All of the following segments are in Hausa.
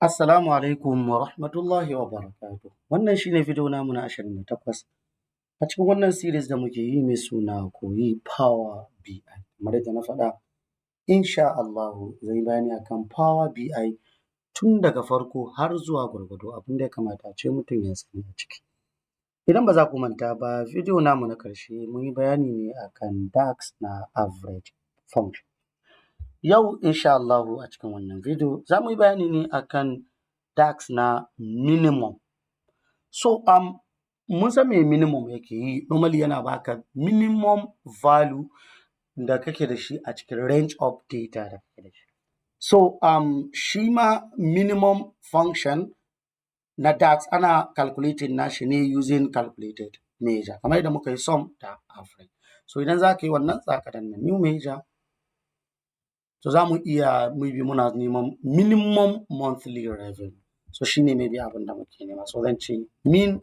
Assalamu alaikum wa rahmatullahi wa barakatuh. Wannan shi ne video namu na 28 a cikin wannan series da muke yi mai suna koyi PowerBI. Kamar yadda na faɗa, insha Allahu zan yi bayani akan PowerBI tun daga farko har zuwa gwargwado abinda ya kamata a ce mutum ya sani a ciki. Idan ba za ku manta ba, video namu na ƙarshe mun yi bayani ne akan DAX na average function. Yau insha Allahu a cikin wannan video za mu yi bayani ne akan DAX na minimum. So mun san me minimum yake yi, normally yana baka minimum value da kake da shi a cikin range of data da kake da shi. So shi ma minimum function na DAX ana calculating nashi ne using calculated measure, kamar yadda muka yi sum da average. So idan za ka yi wannan za ka danna new measure. So za mu iya maybe muna neman minimum monthly revenue. So shi ne maybe abin da muke nema. So zan ce min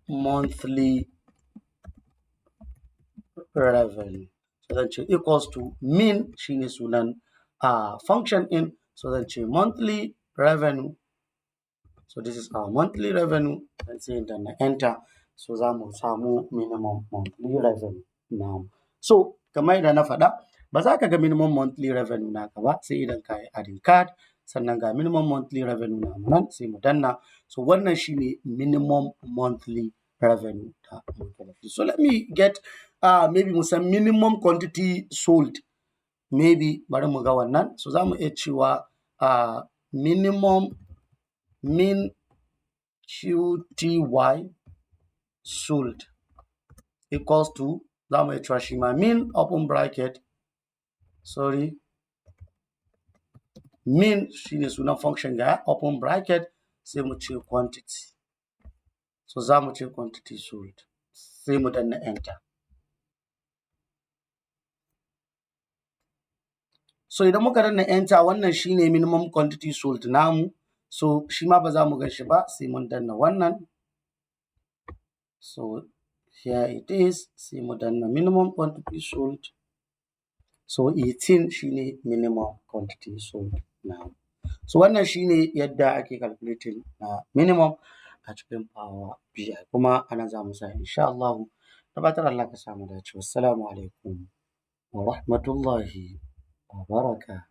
monthly revenue. So zan ce equals to min shi ne sunan function in. So zan ce monthly revenue. So this is our monthly revenue. Let's say danna enter. So za mu samu minimum monthly revenue now. So kamar yadda na faɗa, ba za ka ga minimum monthly revenue naka ba sai idan ka yi adding card, sannan ga minimum monthly revenue namu nan sai mu danna. So wannan shi ne minimum monthly revenue da muke da shi. So let me get maybe mu san minimum quantity sold. Maybe bari mu ga wannan. So za mu iya cewa min QTY sold equals to, za mu iya cewa shi ma min open bracket, min shi ne sunan function ga open bracket sai mu ce quantity. So za mu ce quantity sold sai mu danna enter. So idan muka danna enter, wannan shi ne minimum quantity sold namu. So shi ma ba za mu gan shi ba sai mun danna wannan. So here it is, sai mu danna minimum quantity sold. So 18 shi ne minimum quantity sold now. So wannan shi ne yadda ake calculating minimum a cikin PowerBI, kuma anan za mu sa insha Allahu. Da fatar Allah ka samu dace. Wassalamu alaikum wa rahmatullahi wa barakatuh.